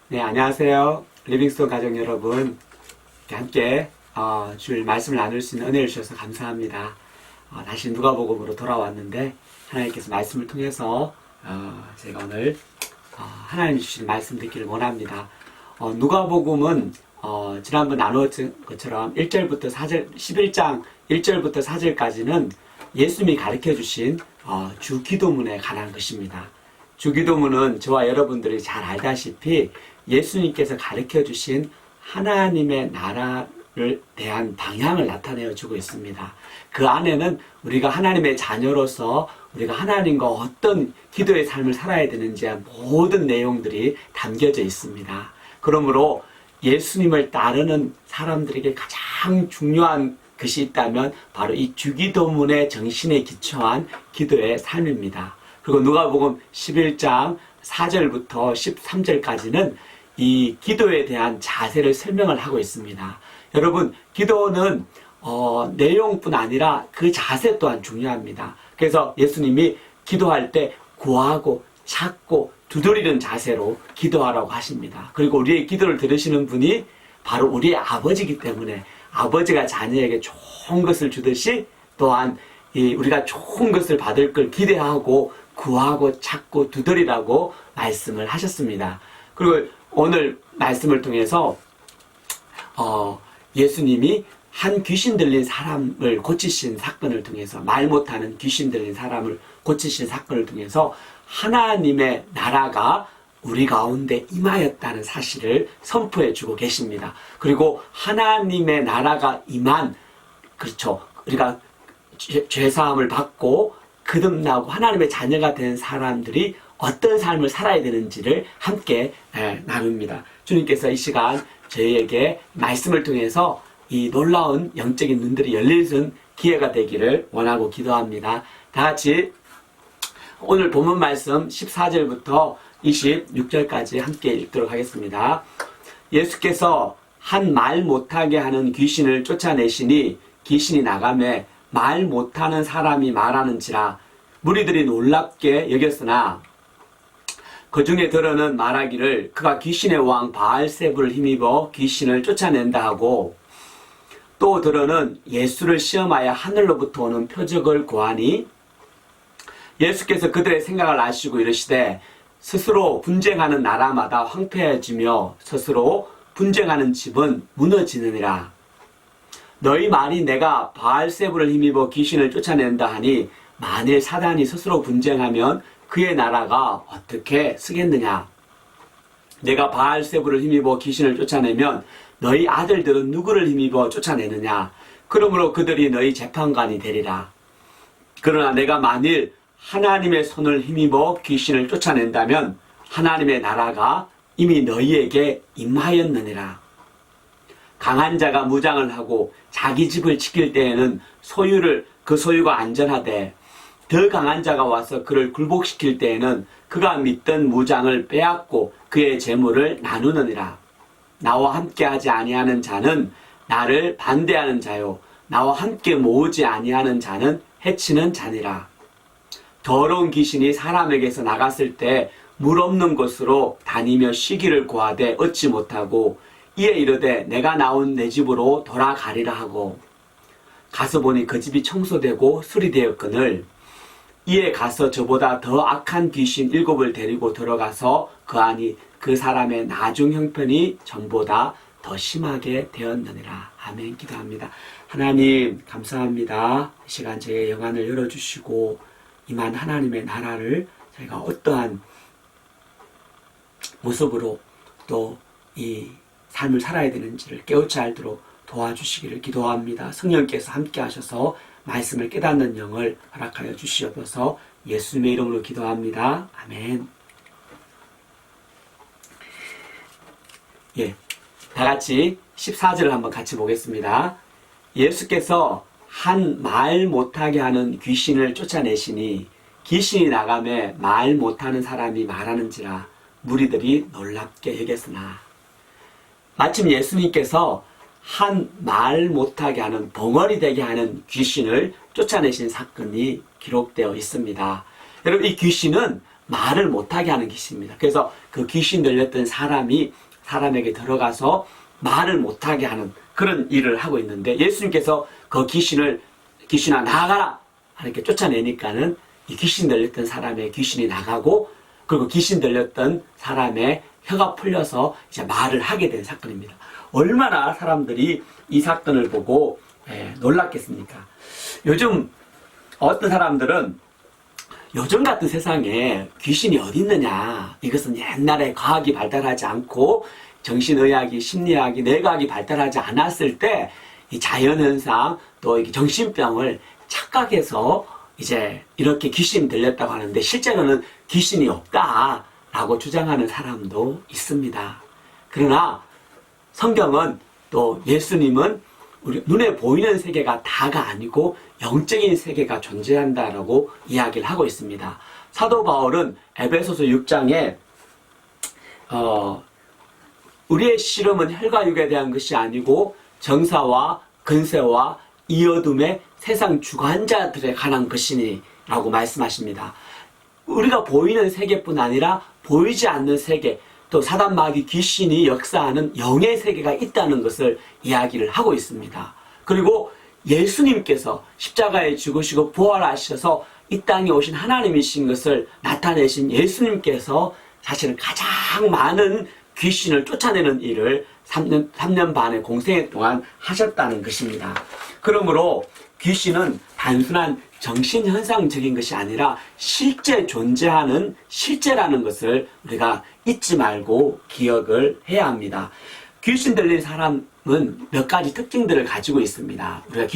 네, 안녕하세요. 리빙스톤 가족 여러분. 함께 줄 말씀을 나눌 수 있는 은혜를 주셔서 감사합니다. 다시 누가복음으로 돌아왔는데 하나님께서 말씀을 통해서 제가 오늘 하나님 주신 말씀 듣기를 원합니다. 누가복음은 지난번 나누었던 것처럼 1절부터 4절, 11장 1절부터 4절까지는 예수님이 가르쳐 주신 주기도문에 관한 것입니다. 주기도문은 저와 여러분들이 잘 알다시피 예수님께서 가르쳐 주신 하나님의 나라를 대한 방향을 나타내어 주고 있습니다. 그 안에는 우리가 하나님의 자녀로서 우리가 하나님과 어떤 기도의 삶을 살아야 되는지의 모든 내용들이 담겨져 있습니다. 그러므로 예수님을 따르는 사람들에게 가장 중요한 것이 있다면 바로 이 주기도문의 정신에 기초한 기도의 삶입니다. 그리고 누가복음 11장 4절부터 13절까지는 이 기도에 대한 자세를 설명을 하고 있습니다. 여러분, 기도는 내용뿐 아니라 그 자세 또한 중요합니다. 그래서 예수님이 기도할 때 구하고 찾고 두드리는 자세로 기도하라고 하십니다. 그리고 우리의 기도를 들으시는 분이 바로 우리의 아버지이기 때문에 아버지가 자녀에게 좋은 것을 주듯이 또한 우리가 좋은 것을 받을 걸 기대하고 구하고 찾고 두드리라고 말씀을 하셨습니다. 그리고 오늘 말씀을 통해서 예수님이 한 귀신 들린 사람을 고치신 사건을 통해서, 말 못하는 귀신 들린 사람을 고치신 사건을 통해서 하나님의 나라가 우리 가운데 임하였다는 사실을 선포해 주고 계십니다. 그리고 하나님의 나라가 임한, 그렇죠, 우리가 죄사함을 받고 거듭나고 하나님의 자녀가 된 사람들이 어떤 삶을 살아야 되는지를 함께 나눕니다. 주님께서 이 시간 저희에게 말씀을 통해서 이 놀라운 영적인 눈들이 열리는 기회가 되기를 원하고 기도합니다. 다 같이 오늘 본문 말씀 14절부터 26절까지 함께 읽도록 하겠습니다. 예수께서 한 말 못하게 하는 귀신을 쫓아내시니 귀신이 나가매 말 못하는 사람이 말하는지라 무리들이 놀랍게 여겼으나 그 중에 들어는 말하기를 그가 귀신의 왕 바알세불을 힘입어 귀신을 쫓아낸다 하고, 또 들어는 예수를 시험하여 하늘로부터 오는 표적을 구하니 예수께서 그들의 생각을 아시고 이르시되 스스로 분쟁하는 나라마다 황폐해지며 스스로 분쟁하는 집은 무너지느니라. 너희 말이 내가 바알세불을 힘입어 귀신을 쫓아낸다 하니 만일 사단이 스스로 분쟁하면 그의 나라가 어떻게 쓰겠느냐? 내가 바알세불을 힘입어 귀신을 쫓아내면 너희 아들들은 누구를 힘입어 쫓아내느냐? 그러므로 그들이 너희 재판관이 되리라. 그러나 내가 만일 하나님의 손을 힘입어 귀신을 쫓아낸다면 하나님의 나라가 이미 너희에게 임하였느니라. 강한 자가 무장을 하고 자기 집을 지킬 때에는 그 소유가 안전하되 더 강한 자가 와서 그를 굴복시킬 때에는 그가 믿던 무장을 빼앗고 그의 재물을 나누느니라. 나와 함께하지 아니하는 자는 나를 반대하는 자요 나와 함께 모으지 아니하는 자는 해치는 자니라. 더러운 귀신이 사람에게서 나갔을 때 물 없는 곳으로 다니며 쉬기를 구하되 얻지 못하고 이에 이르되 내가 나온 내 집으로 돌아가리라 하고 가서 보니 그 집이 청소되고 수리되었거늘 이에 가서 저보다 더 악한 귀신 7을 데리고 들어가서 그 안이 그 사람의 나중 형편이 전보다 더 심하게 되었느니라. 아멘. 기도합니다. 하나님 감사합니다. 이 시간 저희의 영안을 열어주시고 임한 하나님의 나라를 저희가 어떠한 모습으로 또 이 삶을 살아야 되는지를 깨우쳐 알도록 도와주시기를 기도합니다. 성령께서 함께 하셔서 말씀을 깨닫는 영을 허락하여 주시옵소서. 예수님의 이름으로 기도합니다. 아멘. 다 같이 14절을 한번 같이 보겠습니다. 예수께서 한 말 못하게 하는 귀신을 쫓아내시니 귀신이 나가매 말 못하는 사람이 말하는지라 무리들이 놀랍게 여겼으나. 마침 예수님께서 한 말 못하게 하는, 벙어리 되게 하는 귀신을 쫓아내신 사건이 기록되어 있습니다. 여러분, 이 귀신은 말을 못하게 하는 귀신입니다. 그래서 그 귀신 들렸던 사람이 사람에게 들어가서 말을 못하게 하는 그런 일을 하고 있는데, 예수님께서 그 귀신아 나가라 이렇게 쫓아내니까는 이 귀신 들렸던 사람의 귀신이 나가고, 그리고 귀신 들렸던 사람의 혀가 풀려서 이제 말을 하게 된 사건입니다. 얼마나 사람들이 이 사건을 보고 놀랐겠습니까? 요즘 어떤 사람들은 요즘 같은 세상에 귀신이 어디 있느냐, 이것은 옛날에 과학이 발달하지 않고 정신의학이, 심리학이, 뇌과학이 발달하지 않았을 때 이 자연현상 또 정신병을 착각해서 이제 이렇게 귀신이 들렸다고 하는데, 실제로는 귀신이 없다라고 주장하는 사람도 있습니다. 그러나 성경은, 또 예수님은 우리 눈에 보이는 세계가 다가 아니고 영적인 세계가 존재한다라고 이야기를 하고 있습니다. 사도 바울은 에베소서 6장에 우리의 씨름은 혈과 육에 대한 것이 아니고 정사와 근세와 이 어둠의 세상 주관자들에 관한 것이니 라고 말씀하십니다. 우리가 보이는 세계뿐 아니라 보이지 않는 세계, 또 사단 마귀 귀신이 역사하는 영의 세계가 있다는 것을 이야기를 하고 있습니다. 그리고 예수님께서 십자가에 죽으시고 부활하셔서 이 땅에 오신 하나님이신 것을 나타내신 예수님께서 사실은 가장 많은 귀신을 쫓아내는 일을 3년 반의 공생애 동안 하셨다는 것입니다. 그러므로 귀신은 단순한 정신현상적인 것이 아니라 실제 존재하는 실제라는 것을 우리가 잊지 말고 기억을 해야 합니다. 귀신 들린 사람은 몇 가지 특징들을 가지고 있습니다. 우리가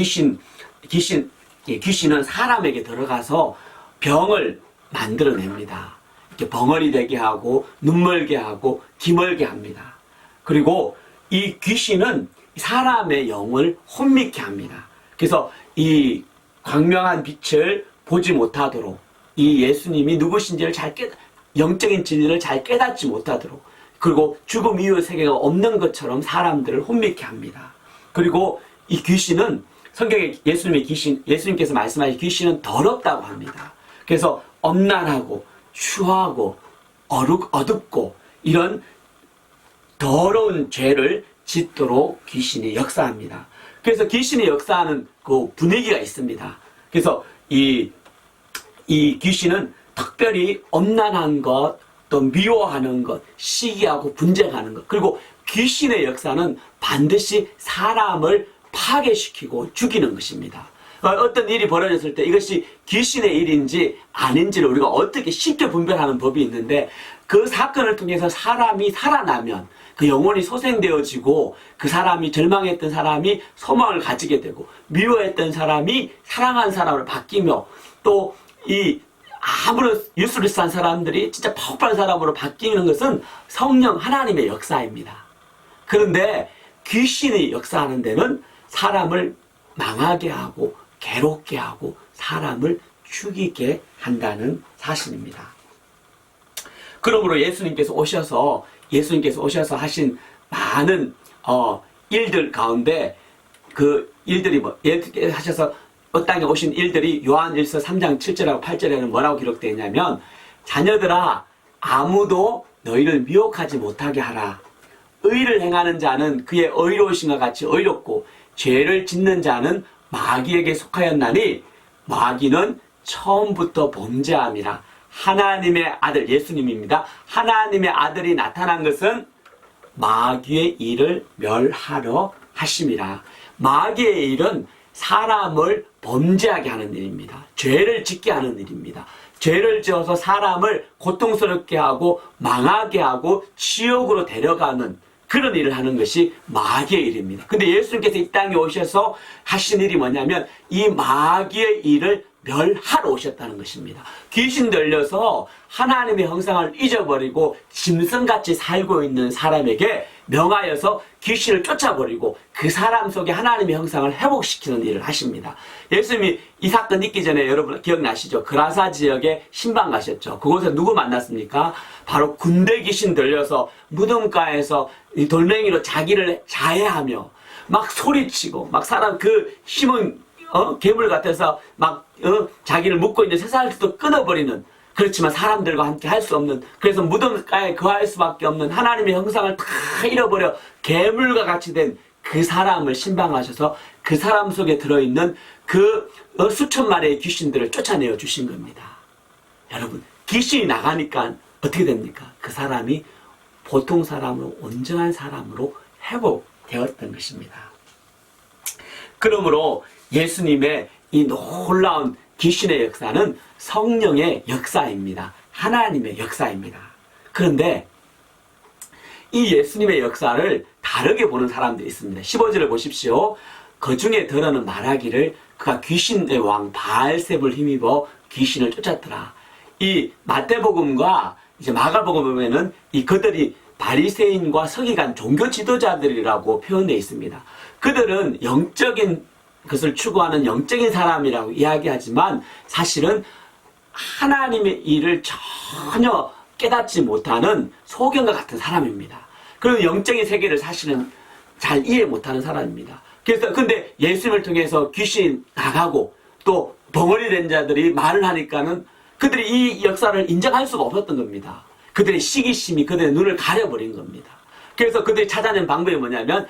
귀신은 사람에게 들어가서 병을 만들어냅니다. 이렇게 벙어리 되게 하고 눈멀게 하고 기멀게 합니다. 그리고 이 귀신은 사람의 영을 혼미케 합니다. 그래서 이 광명한 빛을 보지 못하도록, 이 예수님이 누구신지를 영적인 진리를 잘 깨닫지 못하도록, 그리고 죽음 이후의 세계가 없는 것처럼 사람들을 혼미케 합니다. 그리고 이 귀신은 성경에 예수님께서 말씀하신 귀신은 더럽다고 합니다. 그래서 엄난하고 추하고 어둡고 이런 더러운 죄를 짓도록 귀신이 역사합니다. 그래서 귀신이 역사하는 그 분위기가 있습니다. 그래서 이 귀신은 특별히 엄난한 것, 또 미워하는 것, 시기하고 분쟁하는 것, 그리고 귀신의 역사는 반드시 사람을 파괴시키고 죽이는 것입니다. 어떤 일이 벌어졌을 때 이것이 귀신의 일인지 아닌지를 우리가 어떻게 쉽게 분별하는 법이 있는데, 그 사건을 통해서 사람이 살아나면 그 영혼이 소생되어지고, 그 사람이 절망했던 사람이 소망을 가지게 되고, 미워했던 사람이 사랑하는 사람으로 바뀌며, 또 이 아무런 유스리스한 사람들이 진짜 파워풀한 사람으로 바뀌는 것은 성령 하나님의 역사입니다. 그런데 귀신이 역사하는 데는 사람을 망하게 하고 괴롭게 하고 사람을 죽이게 한다는 사실입니다. 그러므로 예수님께서 오셔서 하신 많은 일들 가운데, 그 일들이 예수님께서 하셔서 땅에 오신 일들이 요한일서 3장 7절하고 8절에는 뭐라고 기록되어 있냐면, 자녀들아 아무도 너희를 미혹하지 못하게 하라. 의를 행하는 자는 그의 의로우신과 같이 의롭고 죄를 짓는 자는 마귀에게 속하였나니 마귀는 처음부터 범죄함이라. 하나님의 아들 예수님입니다. 하나님의 아들이 나타난 것은 마귀의 일을 멸하러 하심이라. 마귀의 일은 사람을 범죄하게 하는 일입니다. 죄를 짓게 하는 일입니다. 죄를 지어서 사람을 고통스럽게 하고 망하게 하고 지옥으로 데려가는 그런 일을 하는 것이 마귀의 일입니다. 근데 예수님께서 이 땅에 오셔서 하신 일이 뭐냐면 이 마귀의 일을 멸하러 오셨다는 것입니다. 귀신 들려서 하나님의 형상을 잊어버리고 짐승같이 살고 있는 사람에게 명하여서 귀신을 쫓아버리고 그 사람 속에 하나님의 형상을 회복시키는 일을 하십니다. 예수님이 이 사건 있기 전에 여러분 기억나시죠? 그라사 지역에 신방 가셨죠. 그곳에 누구 만났습니까? 바로 군대 귀신 들려서 무덤가에서 이 돌멩이로 자기를 자해하며 막 소리치고 막 사람 그 힘은 괴물 같아서 막 자기를 묶고 있는 쇠사슬도 끊어버리는 그렇지만 사람들과 함께 할 수 없는, 그래서 무덤가에 거할 수밖에 없는 하나님의 형상을 다 잃어버려 괴물과 같이 된 그 사람을 신방하셔서 그 사람 속에 들어있는 그 수천 마리의 귀신들을 쫓아내어 주신 겁니다. 여러분, 귀신이 나가니까 어떻게 됩니까? 그 사람이 보통 사람으로, 온전한 사람으로 회복되었던 것입니다. 그러므로 예수님의 이 놀라운 귀신의 역사는 성령의 역사입니다. 하나님의 역사입니다. 그런데 이 예수님의 역사를 다르게 보는 사람들이 있습니다. 15절을 보십시오. 그 중에 더러는 말하기를 그가 귀신의 왕 바알셉을 힘입어 귀신을 쫓았더라. 이 마태복음과 이제 마가복음 보면은 이 그들이 바리새인과 서기관 종교 지도자들이라고 표현되어 있습니다. 그들은 영적인 것을 추구하는 영적인 사람이라고 이야기하지만 사실은 하나님의 일을 전혀 깨닫지 못하는 소경과 같은 사람입니다. 그리고 영적인 세계를 사실은 잘 이해 못하는 사람입니다. 그래서 근데 예수님을 통해서 귀신이 나가고 또 벙어리 된 자들이 말을 하니까는 그들이 이 역사를 인정할 수가 없었던 겁니다. 그들의 시기심이 그들의 눈을 가려버린 겁니다. 그래서 그들이 찾아낸 방법이 뭐냐면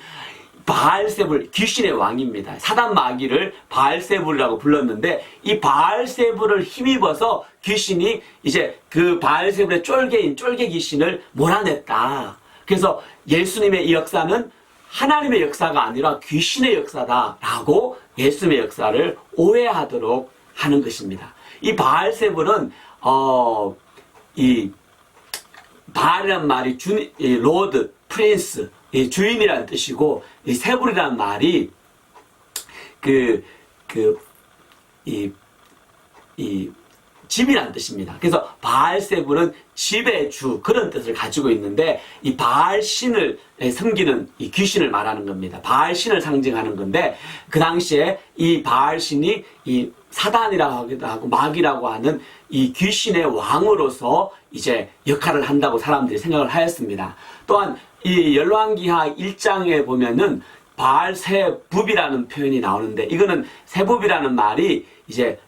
바알세불, 귀신의 왕입니다. 사단 마귀를 바알세불이라고 불렀는데 이 바알세불을 힘입어서 귀신이 이제 그 바알세불의 쫄개인 쫄개 귀신을 몰아냈다. 그래서 예수님의 이 역사는 하나님의 역사가 아니라 귀신의 역사다라고 예수님의 역사를 오해하도록 하는 것입니다. 이 바알세불은 이 바알이란 말이 로드, 프린스, 주인이라는 뜻이고, 이 세불이라는 말이 집이라는 뜻입니다. 그래서 바알세불은 집의 주, 그런 뜻을 가지고 있는데, 이 바알신을 섬기는 이 귀신을 말하는 겁니다. 바알신을 상징하는 건데, 그 당시에 이 바알신이 이 사단이라고 하기도 하고 마귀라고 하는 이 귀신의 왕으로서 이제 역할을 한다고 사람들이 생각을 하였습니다. 또한 이 열왕기하 1장에 보면은 바알세붑이라는 표현이 나오는데, 이거는 세붑이라는 말이 이제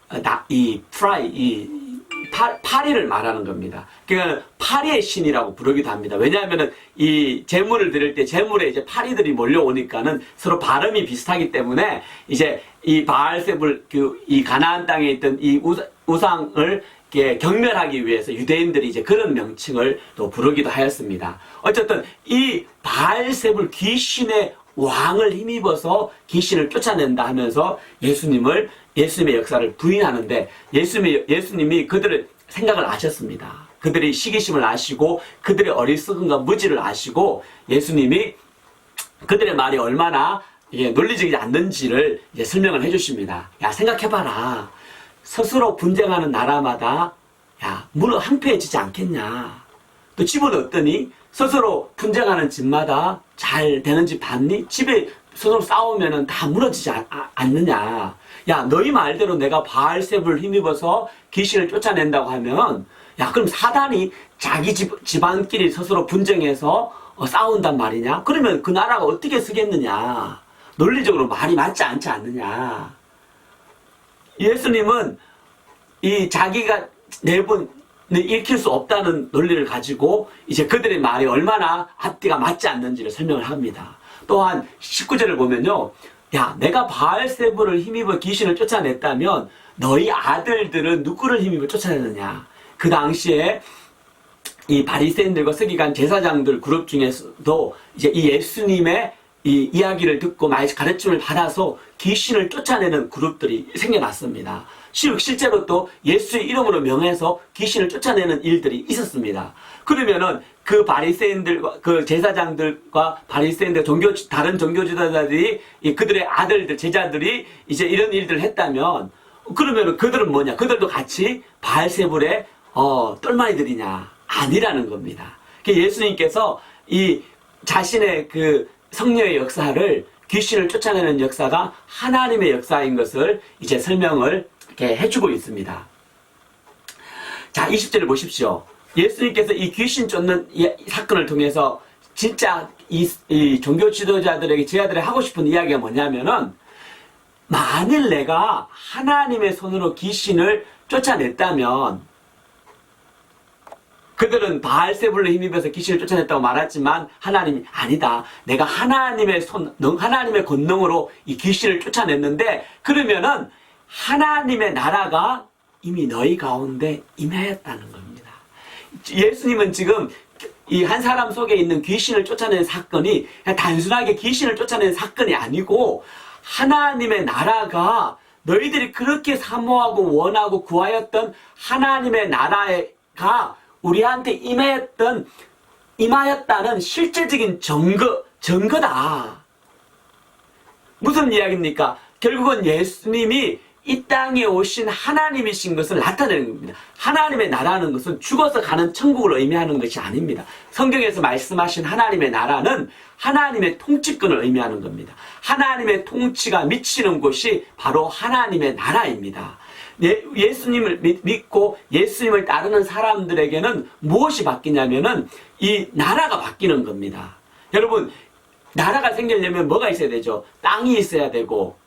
파리를 말하는 겁니다. 그러니까 파리의 신이라고 부르기도 합니다. 왜냐하면은 이 제물을 드릴 때 제물에 이제 파리들이 몰려오니까는 서로 발음이 비슷하기 때문에 이제 이 바알세불 이 가나안 땅에 있던 이 우상을 경멸하기 위해서 유대인들이 이제 그런 명칭을 또 부르기도 하였습니다. 어쨌든 이 바알세불 귀신의 왕을 힘입어서 귀신을 쫓아낸다 하면서 예수님의 역사를 부인하는데, 예수님이 그들의 생각을 아셨습니다. 그들의 시기심을 아시고 그들의 어리석음과 무지를 아시고 예수님이 그들의 말이 얼마나 논리적이지 않는지를 이제 설명을 해주십니다. 야, 생각해봐라. 스스로 분쟁하는 나라마다 물론 항폐해지지 않겠냐. 또 집은 어떠니? 스스로 분쟁하는 집마다 잘 되는 집 봤니? 집에 스스로 싸우면은 다 무너지지 않느냐. 야, 너희 말대로 내가 바알세불을 힘입어서 귀신을 쫓아낸다고 하면, 야, 그럼 사단이 자기 집안끼리 스스로 분쟁해서 싸운단 말이냐? 그러면 그 나라가 어떻게 쓰겠느냐? 논리적으로 말이 맞지 않지 않느냐? 예수님은 이 자기가 내분 읽힐 수 없다는 논리를 가지고 이제 그들의 말이 얼마나 앞뒤가 맞지 않는지를 설명을 합니다. 또한 19절을 보면요, 야, 내가 바알세불을 힘입어 귀신을 쫓아냈다면 너희 아들들은 누구를 힘입어 쫓아내느냐? 그 당시에 이 바리새인들과 서기관 제사장들 그룹 중에서도 이제 이 예수님의 이 이야기를 듣고 가르침을 받아서 귀신을 쫓아내는 그룹들이 생겨났습니다. 실제로 또 예수의 이름으로 명해서 귀신을 쫓아내는 일들이 있었습니다. 그러면은 그 바리새인들과 그 제사장들과 바리새인들 다른 종교 지도자들이 그들의 아들들 제자들이 이제 이런 일들을 했다면, 그러면은 그들은 뭐냐? 그들도 같이 바알세불의 똘마니들이냐? 아니라는 겁니다. 예수님께서 이 자신의 그 성령의 역사를, 귀신을 쫓아내는 역사가 하나님의 역사인 것을 이제 설명을 이렇게 해주고 있습니다. 자, 20절을 보십시오. 예수님께서 이 귀신 쫓는 이 사건을 통해서 진짜 이 종교 지도자들에게 제자들이 하고 싶은 이야기가 뭐냐면은, 만일 내가 하나님의 손으로 귀신을 쫓아냈다면 그들은 바알세불로 힘입어서 귀신을 쫓아냈다고 말했지만 하나님이 아니다. 내가 하나님의 하나님의 권능으로 이 귀신을 쫓아냈는데 그러면은 하나님의 나라가 이미 너희 가운데 임하였다는 겁니다. 예수님은 지금 이 한 사람 속에 있는 귀신을 쫓아내는 사건이 그냥 단순하게 귀신을 쫓아내는 사건이 아니고 하나님의 나라가 너희들이 그렇게 사모하고 원하고 구하였던 하나님의 나라가 우리한테 임하였다는 실제적인 증거다. 무슨 이야기입니까? 결국은 예수님이 이 땅에 오신 하나님이신 것을 나타내는 겁니다. 하나님의 나라는 것은 죽어서 가는 천국을 의미하는 것이 아닙니다. 성경에서 말씀하신 하나님의 나라는 하나님의 통치권을 의미하는 겁니다. 하나님의 통치가 미치는 곳이 바로 하나님의 나라입니다. 예수님을 믿고 예수님을 따르는 사람들에게는 무엇이 바뀌냐면은 이 나라가 바뀌는 겁니다. 여러분, 나라가 생기려면 뭐가 있어야 되죠? 땅이 있어야 되고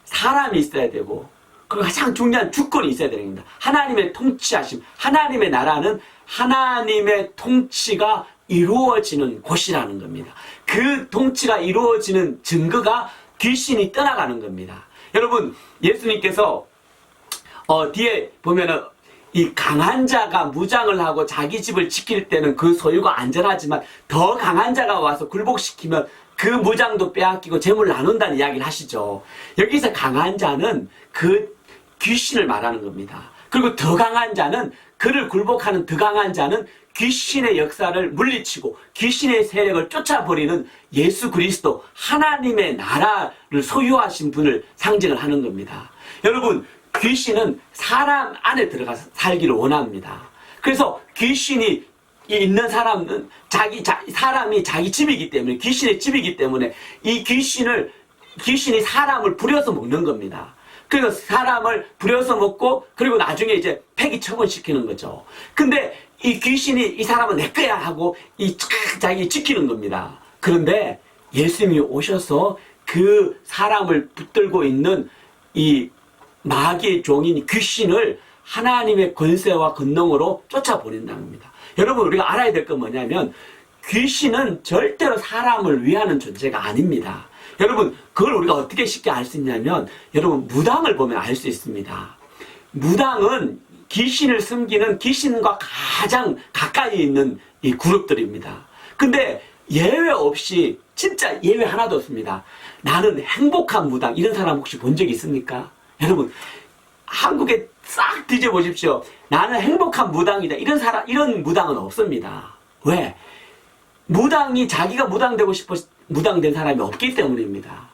사람이 있어야 되고 그리고 가장 중요한 주권이 있어야 되는 겁니다. 하나님의 통치하심, 하나님의 나라는 하나님의 통치가 이루어지는 곳이라는 겁니다. 그 통치가 이루어지는 증거가 귀신이 떠나가는 겁니다. 여러분, 예수님께서 뒤에 보면은 이 강한 자가 무장을 하고 자기 집을 지킬 때는 그 소유가 안전하지만 더 강한 자가 와서 굴복시키면 그 무장도 빼앗기고 재물을 나눈다는 이야기를 하시죠. 여기서 강한 자는 그 귀신을 말하는 겁니다. 그리고 더 강한 자는 그를 굴복하는 더 강한 자는 귀신의 역사를 물리치고 귀신의 세력을 쫓아버리는 예수 그리스도 하나님의 나라를 소유하신 분을 상징을 하는 겁니다. 여러분, 귀신은 사람 안에 들어가서 살기를 원합니다. 그래서 귀신이 있는 사람은 사람이 자기 집이기 때문에, 귀신의 집이기 때문에 이 귀신이 사람을 부려서 먹는 겁니다. 그래서 사람을 부려서 먹고 그리고 나중에 이제 폐기 처분시키는 거죠. 근데 이 귀신이 이 사람은 내 거야 하고 자기 지키는 겁니다. 그런데 예수님이 오셔서 그 사람을 붙들고 있는 이 마귀의 종인 귀신을 하나님의 권세와 권능으로 쫓아버린다는 겁니다. 여러분, 우리가 알아야 될 건 뭐냐면 귀신은 절대로 사람을 위하는 존재가 아닙니다. 여러분, 그걸 우리가 어떻게 쉽게 알 수 있냐면 여러분, 무당을 보면 알 수 있습니다. 무당은 귀신을 섬기는 귀신과 가장 가까이 있는 이 그룹들입니다. 근데 예외 없이 진짜 예외 하나도 없습니다. 나는 행복한 무당, 이런 사람 혹시 본 적이 있습니까? 여러분, 한국에 싹 뒤져보십시오. 나는 행복한 무당이다, 이런 무당은 없습니다. 왜? 무당이 자기가 무당되고 싶어 무당된 사람이 없기 때문입니다.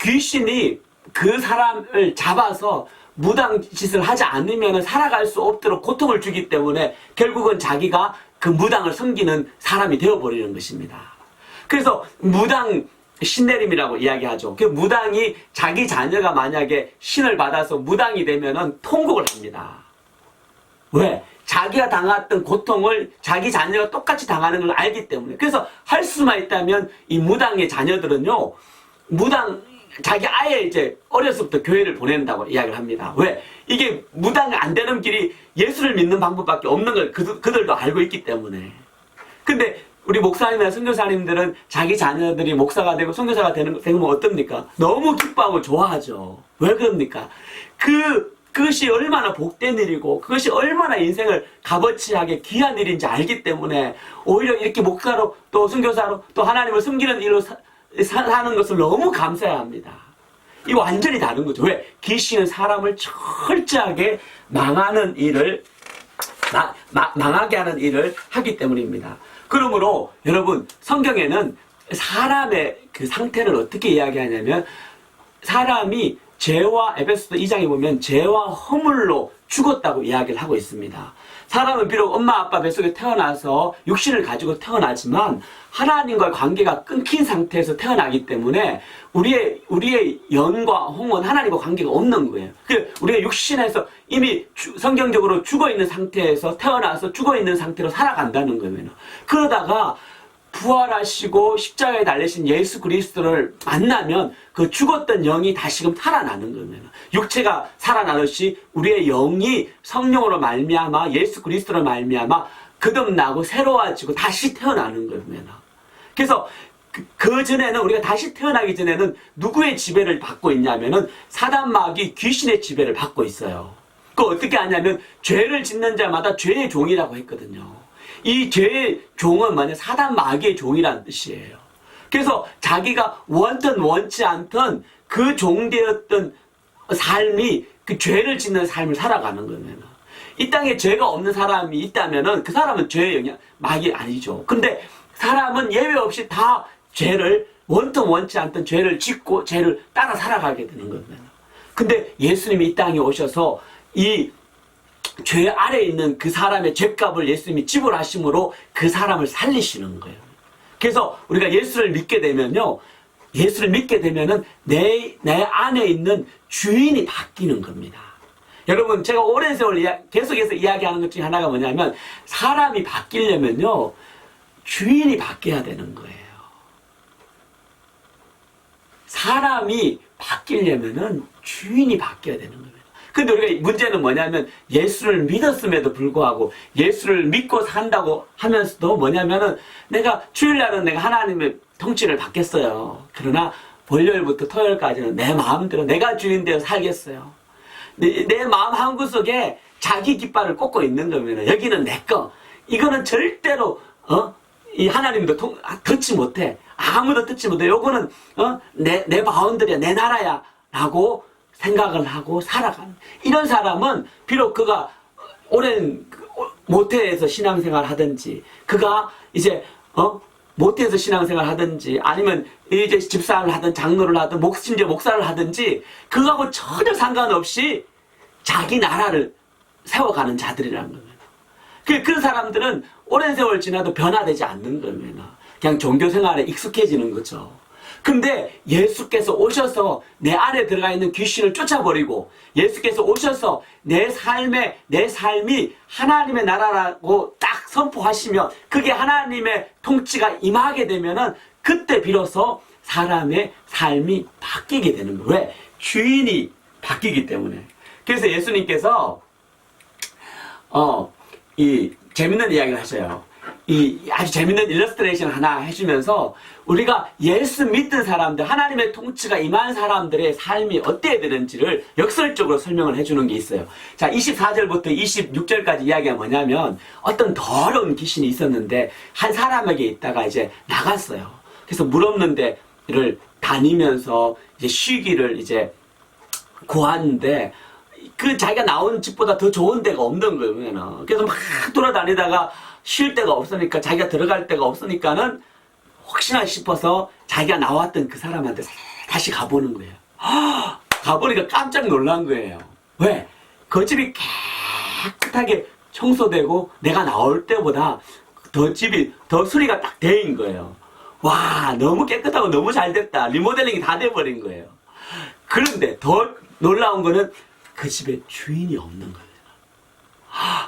귀신이 그 사람을 잡아서 무당 짓을 하지 않으면 살아갈 수 없도록 고통을 주기 때문에 결국은 자기가 그 무당을 섬기는 사람이 되어버리는 것입니다. 그래서 무당 신내림이라고 이야기하죠. 그 무당이 자기 자녀가 만약에 신을 받아서 무당이 되면은 통곡을 합니다. 왜? 자기가 당했던 고통을 자기 자녀가 똑같이 당하는 걸 알기 때문에. 그래서 할 수만 있다면 이 무당의 자녀들은요, 자기 아예 이제 어려서부터 교회를 보낸다고 이야기를 합니다. 왜? 이게 무당이 안 되는 길이 예수를 믿는 방법밖에 없는 걸 그들도 알고 있기 때문에. 근데 우리 목사님이나 선교사님들은 자기 자녀들이 목사가 되고 선교사가 되면 어떻습니까? 너무 기뻐하고 좋아하죠. 왜 그럽니까? 그것이 얼마나 복된 일이고 그것이 얼마나 인생을 값어치하게 귀한 일인지 알기 때문에 오히려 이렇게 목사로 또 선교사로 또 하나님을 섬기는 일로 사는 것을 너무 감사해야 합니다. 이거 완전히 다른 거죠. 왜? 귀신은 사람을 철저하게 망하는 일을 망하게 하는 일을 하기 때문입니다. 그러므로 여러분, 성경에는 사람의 그 상태를 어떻게 이야기하냐면 사람이 에베소서 2장에 보면 죄와 허물로 죽었다고 이야기를 하고 있습니다. 사람은 비록 엄마 아빠 뱃속에 태어나서 육신을 가지고 태어나지만 하나님과의 관계가 끊긴 상태에서 태어나기 때문에 우리의 영과 홍은 하나님과 관계가 없는 거예요. 우리가 육신에서 이미 성경적으로 죽어있는 상태에서 태어나서 죽어있는 상태로 살아간다는 거예요. 그러다가 부활하시고 십자가에 달리신 예수 그리스도를 만나면 그 죽었던 영이 다시금 살아나는 거예요. 육체가 살아나듯이 우리의 영이 성령으로 말미암아 예수 그리스도로 말미암아 거듭나고 새로워지고 다시 태어나는 겁니다. 그래서 그 전에는 우리가 다시 태어나기 전에는 누구의 지배를 받고 있냐면은 사단 마귀 귀신의 지배를 받고 있어요. 그 어떻게 하냐면 죄를 짓는 자마다 죄의 종이라고 했거든요. 이 죄의 종은 뭐냐 사단 마귀의 종이라는 뜻이에요. 그래서 자기가 원든 원치 않던 그 종되었던 삶이 그 죄를 짓는 삶을 살아가는 겁니다. 이 땅에 죄가 없는 사람이 있다면은 그 사람은 죄의 영향 마귀 아니죠. 근데 사람은 예외 없이 다 죄를 원든 원치 않던 죄를 짓고 죄를 따라 살아가게 되는 겁니다. 근데 예수님이 이 땅에 오셔서 이 죄 아래에 있는 그 사람의 죄값을 예수님이 지불하심으로 그 사람을 살리시는 거예요. 그래서 우리가 예수를 믿게 되면요, 예수를 믿게 되면은 내 안에 있는 주인이 바뀌는 겁니다. 여러분, 제가 오랜 세월 계속해서 이야기하는 것 중에 하나가 뭐냐면 사람이 바뀌려면요 주인이 바뀌어야 되는 거예요. 사람이 바뀌려면은 주인이 바뀌어야 되는 겁니다. 근데 우리가 문제는 뭐냐면 예수를 믿었음에도 불구하고 예수를 믿고 산다고 하면서도 뭐냐면은 내가 주일날은 내가 하나님의 통치를 받겠어요. 그러나 월요일부터 토요일까지는 내 마음대로 내가 주인 되어 살겠어요. 내 마음 한구석에 자기 깃발을 꽂고 있는 겁니다. 여기는 내 거. 이거는 절대로 이 하나님도 듣지 못해. 아무도 듣지 못해. 요거는 내 바운드리야, 내 나라야 라고 생각을 하고 살아가는 이런 사람은 비록 그가 오랜 모태에서 신앙생활 하든지 그가 이제 모태에서 신앙생활 하든지 아니면 이제 집사를 하든 장로를 하든 심지어 목사를 하든지 그거하고 전혀 상관없이 자기 나라를 세워가는 자들이라는 겁니다. 그런 사람들은 오랜 세월 지나도 변화되지 않는 겁니다. 그냥 종교생활에 익숙해지는 거죠. 근데 예수께서 오셔서 내 안에 들어가 있는 귀신을 쫓아버리고 예수께서 오셔서 내 삶이 하나님의 나라라고 딱 선포하시면 그게 하나님의 통치가 임하게 되면은 그때 비로소 사람의 삶이 바뀌게 되는 거예요. 왜? 주인이 바뀌기 때문에. 그래서 예수님께서 이 재밌는 이야기를 하셔요. 이 아주 재밌는 일러스트레이션 하나 해주면서 우리가 예수 믿는 사람들, 하나님의 통치가 임한 사람들의 삶이 어때야 되는지를 역설적으로 설명을 해주는 게 있어요. 자, 24절부터 26절까지 이야기가 뭐냐면 어떤 더러운 귀신이 있었는데 한 사람에게 있다가 이제 나갔어요. 그래서 물 없는 데를 다니면서 이제 쉬기를 이제 구하는데 그 자기가 나온 집보다 더 좋은 데가 없는 거예요. 그래서 막 돌아다니다가 쉴 데가 없으니까 자기가 들어갈 데가 없으니까는 혹시나 싶어서 자기가 나왔던 그 사람한테 다시 가보는 거예요. 가보니까 깜짝 놀란 거예요. 왜? 그 집이 깨끗하게 청소되고 내가 나올 때보다 집이 더 수리가 딱 돼인 거예요. 와, 너무 깨끗하고 너무 잘 됐다. 리모델링이 다 돼버린 거예요. 그런데 더 놀라운 거는 그 집에 주인이 없는 거예요.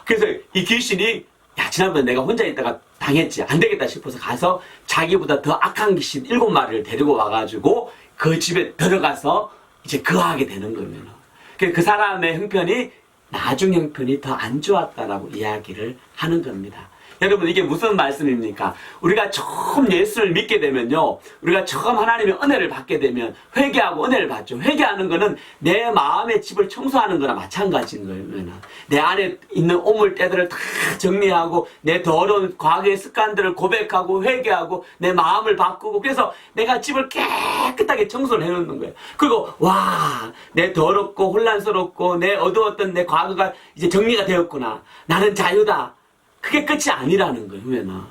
그래서 이 귀신이 야, 지난번에 내가 혼자 있다가 당했지. 안 되겠다 싶어서 가서 자기보다 더 악한 귀신 7마리를 데리고 와가지고 그 집에 들어가서 이제 거하게 되는 겁니다. 그 사람의 형편이 나중 형편이 더 안 좋았다라고 이야기를 하는 겁니다. 여러분, 이게 무슨 말씀입니까? 우리가 처음 예수를 믿게 되면요, 우리가 처음 하나님의 은혜를 받게 되면 회개하고 은혜를 받죠. 회개하는 거는 내 마음의 집을 청소하는 거나 마찬가지인 거예요. 내 안에 있는 오물때들을 다 정리하고 내 더러운 과거의 습관들을 고백하고 회개하고 내 마음을 바꾸고 그래서 내가 집을 깨끗하게 청소를 해놓는 거예요. 그리고 와, 내 더럽고 혼란스럽고 내 어두웠던 내 과거가 이제 정리가 되었구나. 나는 자유다. 그게 끝이 아니라는 거예요.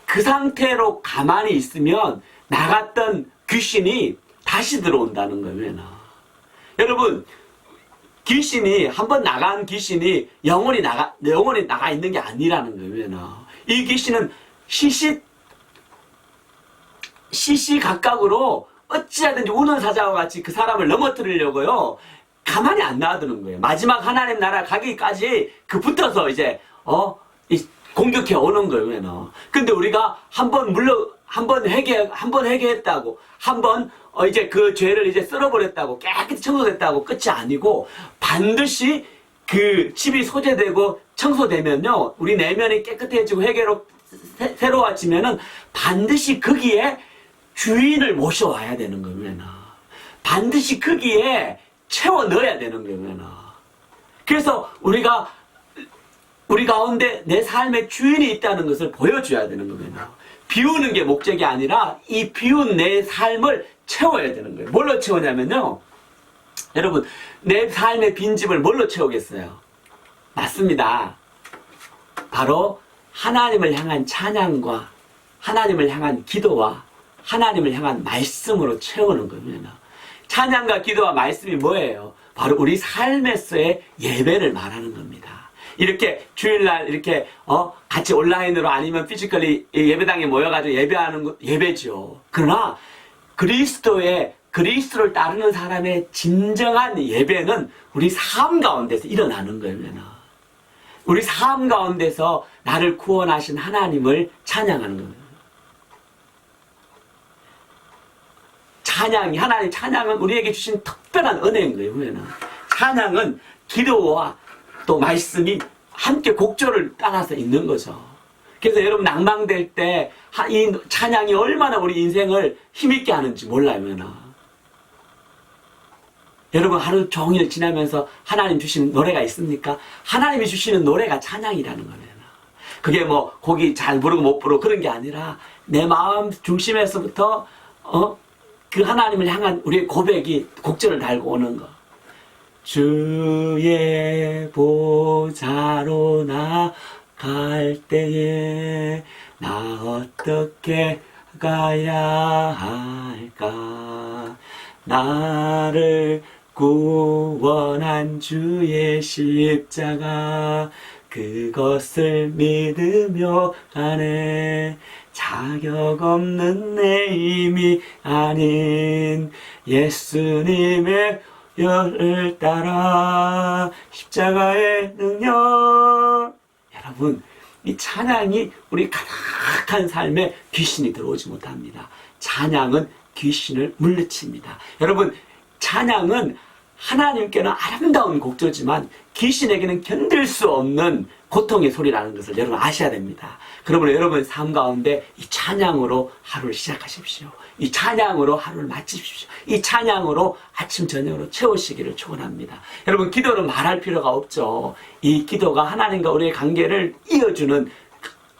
그 상태로 가만히 있으면 나갔던 귀신이 다시 들어온다는 거예요. 여러분, 귀신이 한번 나간 귀신이 영원히 나가 있는 게 아니라는 거예요. 이 귀신은 시시각각으로 어찌하든지 우는 사자와 같이 그 사람을 넘어뜨리려고요. 가만히 안 놔두는 거예요. 마지막 하나님 나라 가기까지 그 붙어서 이제 공격해 오는 거예요. 근데 우리가 한번 회개했다고, 한번 이제 그 죄를 이제 쓸어버렸다고, 깨끗이 청소됐다고 끝이 아니고 반드시 그 집이 소재되고 청소되면요, 우리 내면이 깨끗해지고 새로워지면은 반드시 거기에 주인을 모셔와야 되는 거면, 반드시 거기에 채워 넣어야 되는 거면. 그래서 우리가 우리 가운데 내 삶의 주인이 있다는 것을 보여줘야 되는 거면, 비우는 게 목적이 아니라 이 비운 내 삶을 채워야 되는 거예요. 뭘로 채우냐면요, 여러분, 내 삶의 빈집을 뭘로 채우겠어요? 맞습니다. 바로 하나님을 향한 찬양과 하나님을 향한 기도와 하나님을 향한 말씀으로 채우는 겁니다. 찬양과 기도와 말씀이 뭐예요? 바로 우리 삶에서의 예배를 말하는 겁니다. 이렇게 주일날 이렇게 같이 온라인으로 아니면 피지컬리 예배당에 모여가지고 예배하는 거 예배죠. 그러나 그리스도를 따르는 사람의 진정한 예배는 우리 삶 가운데서 일어나는 거예요. 우리 삶 가운데서 나를 구원하신 하나님을 찬양하는 겁니다. 하나님 찬양은 우리에게 주신 특별한 은혜인 거예요. 찬양은 기도와 또 말씀이 함께 곡조를 따라서 있는 거죠. 그래서 여러분 낭망될 때 이 찬양이 얼마나 우리 인생을 힘있게 하는지 몰라요. 여러분 하루 종일 지나면서 하나님 주시는 노래가 있습니까? 하나님이 주시는 노래가 찬양이라는 거예요. 그게 뭐 곡이 잘 부르고 못 부르고 그런 게 아니라 내 마음 중심에서부터 그 하나님을 향한 우리의 고백이 곡절을 달고 오는 거. 주의 보좌로 나갈 때에 나 어떻게 가야 할까? 나를 구원한 주의 십자가 그것을 믿으며 가네. 자격 없는 내 힘이 아닌 예수님의 열을 따라 십자가의 능력. 여러분, 이 찬양이 우리 가득한 삶에 귀신이 들어오지 못합니다. 찬양은 귀신을 물리칩니다. 여러분, 찬양은 하나님께는 아름다운 곡조지만 귀신에게는 견딜 수 없는 고통의 소리라는 것을 여러분 아셔야 됩니다. 그러므로 여러분 삶 가운데 이 찬양으로 하루를 시작하십시오. 이 찬양으로 하루를 마치십시오. 이 찬양으로 아침 저녁으로 채우시기를 축원합니다. 여러분 기도는 말할 필요가 없죠. 이 기도가 하나님과 우리의 관계를 이어주는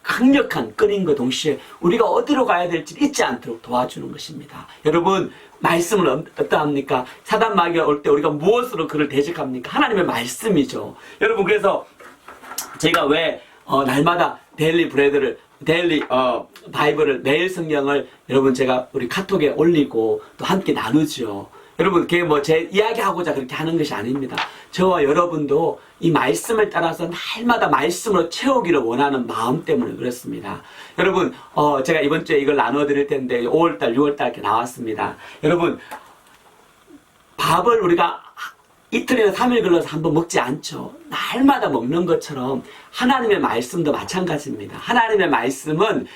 강력한 끈인과 동시에 우리가 어디로 가야 될지 잊지 않도록 도와주는 것입니다. 여러분 말씀은 어떠합니까? 사단 마귀가 올 때 우리가 무엇으로 그를 대적합니까? 하나님의 말씀이죠. 여러분 그래서 제가 왜 날마다 데일리 바이블을 매일 성경을 여러분 제가 우리 카톡에 올리고 또 함께 나누죠. 여러분 그게 뭐 제 이야기하고자 그렇게 하는 것이 아닙니다. 저와 여러분도 이 말씀을 따라서 날마다 말씀으로 채우기를 원하는 마음 때문에 그렇습니다. 여러분 제가 이번 주에 이걸 나눠 드릴 텐데 5월달 6월달 이렇게 나왔습니다. 여러분 밥을 우리가 이틀이나 3일 걸러서 한번 먹지 않죠. 날마다 먹는 것처럼 하나님의 말씀도 마찬가지입니다. 하나님의 말씀은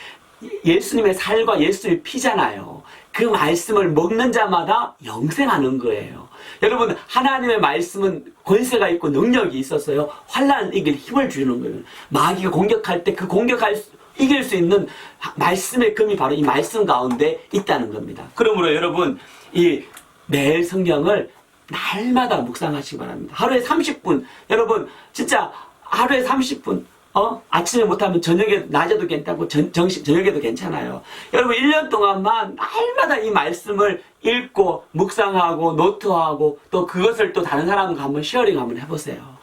예수님의 살과 예수님의 피잖아요. 그 말씀을 먹는 자마다 영생하는 거예요. 여러분 하나님의 말씀은 권세가 있고 능력이 있어서요. 환난을 이길 힘을 주는 거예요. 마귀가 공격할 때 그 이길 수 있는 말씀의 금이 바로 이 말씀 가운데 있다는 겁니다. 그러므로 여러분 이 매일 성경을 날마다 묵상하시기 바랍니다. 하루에 30분 여러분 진짜 하루에 30분 아침에 못하면 저녁에 낮에도 괜찮고 저녁에도 괜찮아요. 여러분 1년 동안만 날마다 이 말씀을 읽고 묵상하고 노트하고 또 그것을 또 다른 사람과 한번 쉐어링 한번 해보세요.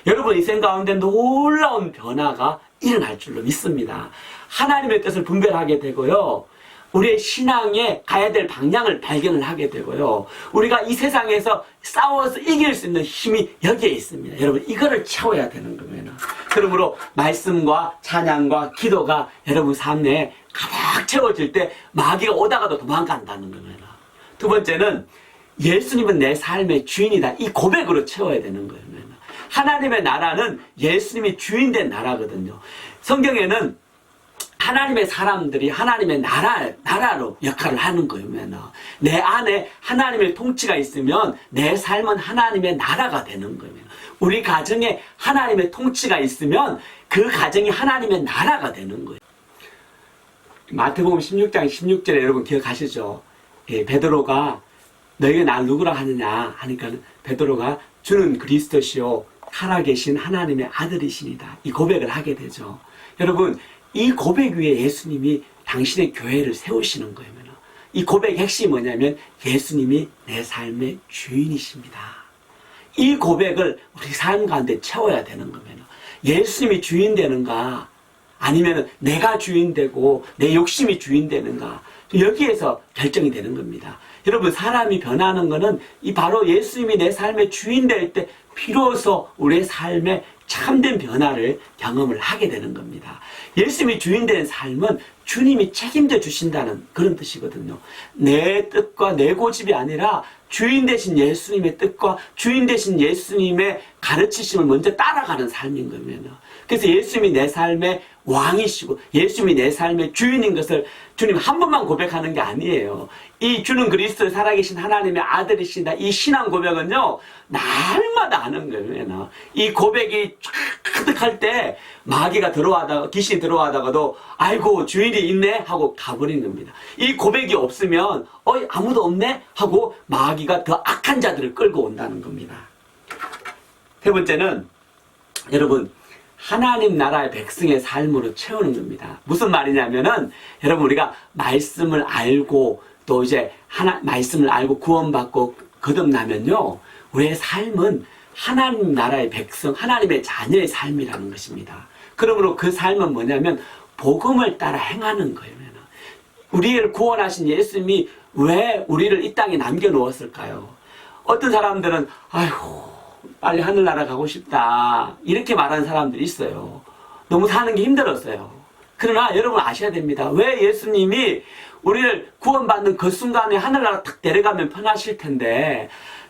여러분 인생 가운데 놀라운 변화가 일어날 줄로 믿습니다. 하나님의 뜻을 분별하게 되고요. 우리의 신앙에 가야 될 방향을 발견을 하게 되고요. 우리가 이 세상에서 싸워서 이길 수 있는 힘이 여기에 있습니다. 여러분 이거를 채워야 되는 겁니다. 그러므로 말씀과 찬양과 기도가 여러분 삶에 가득 채워질 때 마귀가 오다가도 도망간다는 겁니다. 두 번째는 예수님은 내 삶의 주인이다. 이 고백으로 채워야 되는 거예요. 하나님의 나라는 예수님이 주인된 나라거든요. 성경에는 하나님의 사람들이 하나님의 나라로 역할을 하는 거예요. 내 안에 하나님의 통치가 있으면 내 삶은 하나님의 나라가 되는 거예요. 우리 가정에 하나님의 통치가 있으면 그 가정이 하나님의 나라가 되는 거예요. 마태복음 16장 16절에 여러분 기억하시죠? 예, 베드로가 너희가 날 누구라 하느냐 하니까 베드로가 주는 그리스도시요 살아계신 하나님의 아들이시니다. 이 고백을 하게 되죠. 여러분, 이 고백 위에 예수님이 당신의 교회를 세우시는 거예요. 이 고백의 핵심이 뭐냐면 예수님이 내 삶의 주인이십니다. 이 고백을 우리 삶 가운데 채워야 되는 거면 예수님이 주인 되는가 아니면 내가 주인 되고 내 욕심이 주인 되는가 여기에서 결정이 되는 겁니다. 여러분, 사람이 변하는 것은 이 바로 예수님이 내 삶의 주인 될 때 비로소 우리의 삶에 참된 변화를 경험을 하게 되는 겁니다. 예수님이 주인 된 삶은 주님이 책임져 주신다는 그런 뜻이거든요. 내 뜻과 내 고집이 아니라 주인 되신 예수님의 뜻과 주인 되신 예수님의 가르치심을 먼저 따라가는 삶인 거면요. 그래서 예수님이 내 삶의 왕이시고 예수님이 내 삶의 주인인 것을 주님 한 번만 고백하는 게 아니에요. 이 주는 그리스도 살아계신 하나님의 아들이신다. 이 신앙 고백은요, 날마다 하는 거예요. 이 고백이 가득할 때 마귀가 들어와다가 귀신이 들어와다가도 아이고 주인이 있네 하고 가버리는 겁니다. 이 고백이 없으면 아무도 없네 하고 마귀가 더 악한 자들을 끌고 온다는 겁니다. 세 번째는 여러분, 하나님 나라의 백성의 삶으로 채우는 겁니다. 무슨 말이냐면은 여러분, 우리가 말씀을 알고 또 이제 말씀을 알고 구원받고 거듭나면요, 우리의 삶은 하나님 나라의 백성, 하나님의 자녀의 삶이라는 것입니다. 그러므로 그 삶은 뭐냐면 복음을 따라 행하는 거예요. 우리를 구원하신 예수님이 왜 우리를 이 땅에 남겨놓았을까요? 어떤 사람들은 아이고 빨리 하늘나라 가고 싶다 이렇게 말하는 사람들이 있어요. 너무 사는 게 힘들었어요. 그러나 여러분 아셔야 됩니다. 왜 예수님이 우리를 구원받는 그 순간에 하늘나라 탁 데려가면 편하실 텐데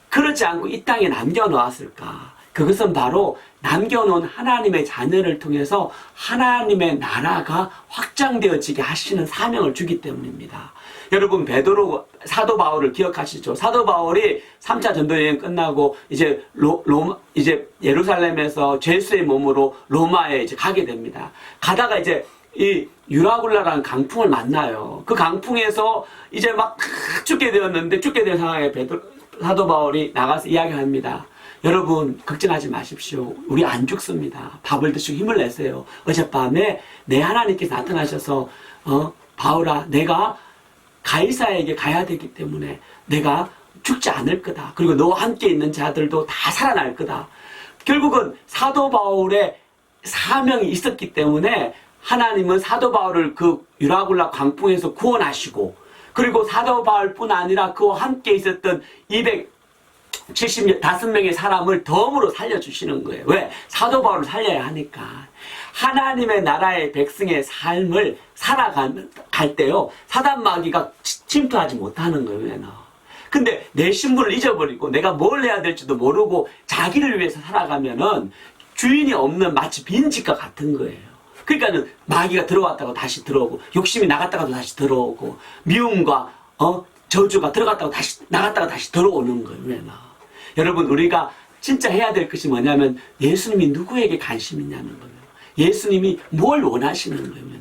그렇지 않고 이 땅에 남겨놓았을까? 그것은 바로 남겨놓은 하나님의 자녀를 통해서 하나님의 나라가 확장되어지게 하시는 사명을 주기 때문입니다. 여러분, 베드로 사도 바울을 기억하시죠? 사도 바울이 3차 전도여행 끝나고 이제 이제 예루살렘에서 죄수의 몸으로 로마에 이제 가게 됩니다. 가다가 이제 이 유라굴라라는 강풍을 만나요. 그 강풍에서 이제 막 죽게 되었는데 죽게 된 상황에 사도 바울이 나가서 이야기합니다. 여러분 걱정하지 마십시오. 우리 안 죽습니다. 밥을 드시고 힘을 내세요. 어젯밤에 내 하나님께서 나타나셔서 바울아 내가 가이사에게 가야 되기 때문에 내가 죽지 않을 거다. 그리고 너와 함께 있는 자들도 다 살아날 거다. 결국은 사도 바울의 사명이 있었기 때문에 하나님은 사도 바울을 그 유라굴라 광풍에서 구원하시고 그리고 사도 바울뿐 아니라 그와 함께 있었던 275명의 사람을 덤으로 살려주시는 거예요. 왜? 사도 바울을 살려야 하니까. 하나님의 나라의 백성의 삶을 살아갈 때요, 사단 마귀가 침투하지 못하는 거예요. 근데 내 신분을 잊어버리고 내가 뭘 해야 될지도 모르고 자기를 위해서 살아가면은 주인이 없는 마치 빈집과 같은 거예요. 그러니까는 마귀가 들어왔다가 다시 들어오고 욕심이 나갔다가도 다시 들어오고 미움과 저주가 들어갔다가 다시 나갔다가 다시 들어오는 거예요. 여러분, 우리가 진짜 해야 될 것이 뭐냐면 예수님이 누구에게 관심이 있냐는 거예요. 예수님이 뭘 원하시는 거예요.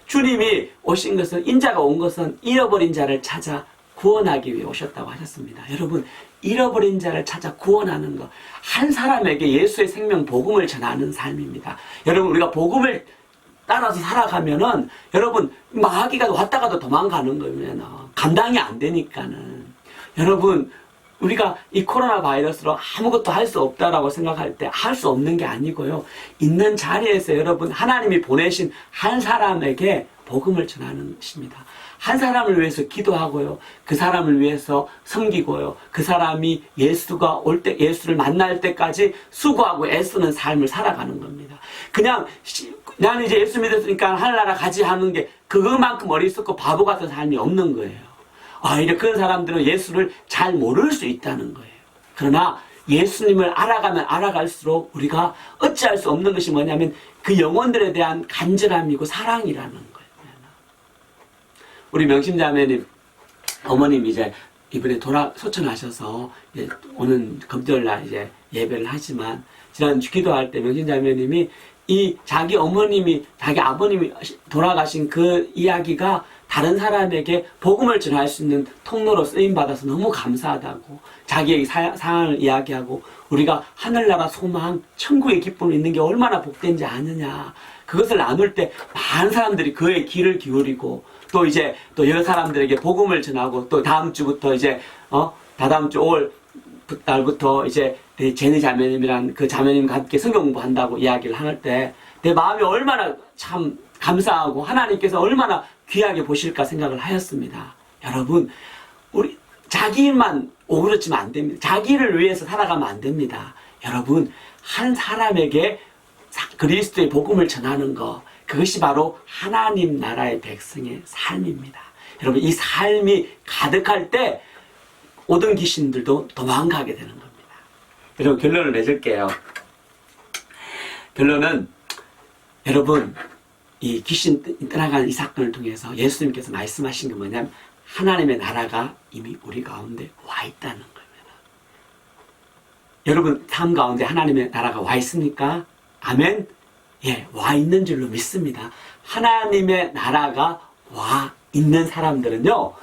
주님이 오신 것은, 인자가 온 것은 잃어버린 자를 찾아 구원하기 위해 오셨다고 하셨습니다. 여러분, 잃어버린 자를 찾아 구원하는 것, 한 사람에게 예수의 생명 복음을 전하는 삶입니다. 여러분, 우리가 복음을 따라서 살아가면은 여러분 마귀가 왔다가도 도망가는 거예요. 감당이 안 되니까는. 여러분, 우리가 이 코로나 바이러스로 아무것도 할 수 없다라고 생각할 때 할 수 없는 게 아니고요. 있는 자리에서 여러분 하나님이 보내신 한 사람에게 복음을 전하는 것입니다. 한 사람을 위해서 기도하고요. 그 사람을 위해서 섬기고요. 그 사람이 예수가 올 때, 예수를 만날 때까지 수고하고 애쓰는 삶을 살아가는 겁니다. 그냥 나는 이제 예수 믿었으니까 하늘나라 가지 하는 게 그것만큼 어리석고 바보 같은 삶이 없는 거예요. 오히려 그런 사람들은 예수를 잘 모를 수 있다는 거예요. 그러나 예수님을 알아가면 알아갈수록 우리가 어찌할 수 없는 것이 뭐냐면 그 영혼들에 대한 간절함이고 사랑이라는 거예요. 우리 명심자매님 어머님 이제 이번에 소천하셔서 이제 오는 금요일 날 이제 예배를 하지만 지난주 기도할 때 명진자매님이 이 자기 어머님이 자기 아버님이 돌아가신 그 이야기가 다른 사람에게 복음을 전할 수 있는 통로로 쓰임받아서 너무 감사하다고 자기의 상황을 이야기하고 우리가 하늘나라 소망 천국의 기쁨이 있는 게 얼마나 복된지 아느냐 그것을 나눌 때 많은 사람들이 그의 귀를 기울이고 또 이제 또 여러 사람들에게 복음을 전하고 또 다음 주부터 이제 다다음 주 5월 달부터 이제 제니 자매님이랑 그 자매님과 함께 성경 공부한다고 이야기를 할 때 내 마음이 얼마나 참 감사하고 하나님께서 얼마나 귀하게 보실까 생각을 하였습니다. 여러분 우리 자기만 오그러지면 안 됩니다. 자기를 위해서 살아가면 안 됩니다. 여러분 한 사람에게 그리스도의 복음을 전하는 것 그것이 바로 하나님 나라의 백성의 삶입니다. 여러분 이 삶이 가득할 때 모든 귀신들도 도망가게 되는 겁니다. 여러분 결론을 맺을게요. 결론은 여러분 이 귀신 떠나가는 이 사건을 통해서 예수님께서 말씀하신 게 뭐냐면 하나님의 나라가 이미 우리 가운데 와 있다는 겁니다. 여러분 삶 가운데 하나님의 나라가 와 있습니까? 아멘? 예, 와 있는 줄로 믿습니다. 하나님의 나라가 와 있는 사람들은요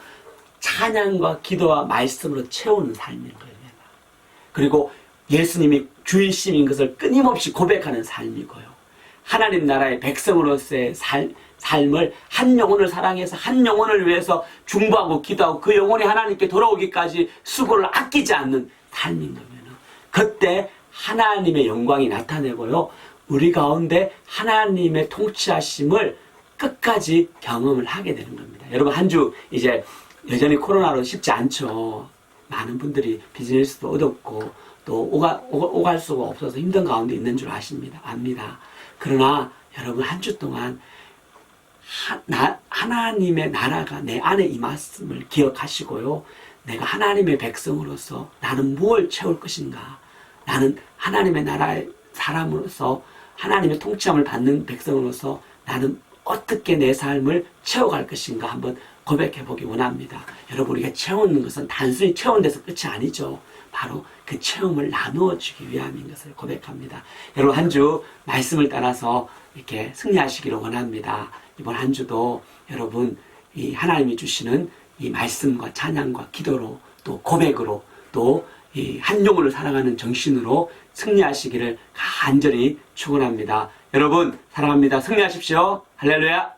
찬양과 기도와 말씀으로 채우는 삶인 겁니다. 그리고 예수님이 주인심인 것을 끊임없이 고백하는 삶이고요. 하나님 나라의 백성으로서의 삶을 한 영혼을 사랑해서 한 영혼을 위해서 중보하고 기도하고 그 영혼이 하나님께 돌아오기까지 수고를 아끼지 않는 삶인 겁니다. 그때 하나님의 영광이 나타내고요. 우리 가운데 하나님의 통치하심을 끝까지 경험을 하게 되는 겁니다. 여러분 한 주 이제 여전히 코로나로 쉽지 않죠. 많은 분들이 비즈니스도 어렵고 또 오갈 수가 없어서 힘든 가운데 있는 줄 압니다. 그러나 여러분 한 주 동안 하나님의 나라가 내 안에 임했음을 기억하시고요. 내가 하나님의 백성으로서 나는 무엇을 채울 것인가? 나는 하나님의 나라의 사람으로서 하나님의 통치함을 받는 백성으로서 나는 어떻게 내 삶을 채워갈 것인가 한번 고백해 보기 원합니다. 여러분 우리가 채우는 것은 단순히 채운 데서 끝이 아니죠. 바로 그 체험을 나누어 주기 위함인 것을 고백합니다. 여러분 한 주 말씀을 따라서 이렇게 승리하시기를 원합니다. 이번 한 주도 여러분 이 하나님이 주시는 이 말씀과 찬양과 기도로 또 고백으로 또 이 한 영혼을 사랑하는 정신으로 승리하시기를 간절히 축원합니다. 여러분 사랑합니다. 승리하십시오. 할렐루야.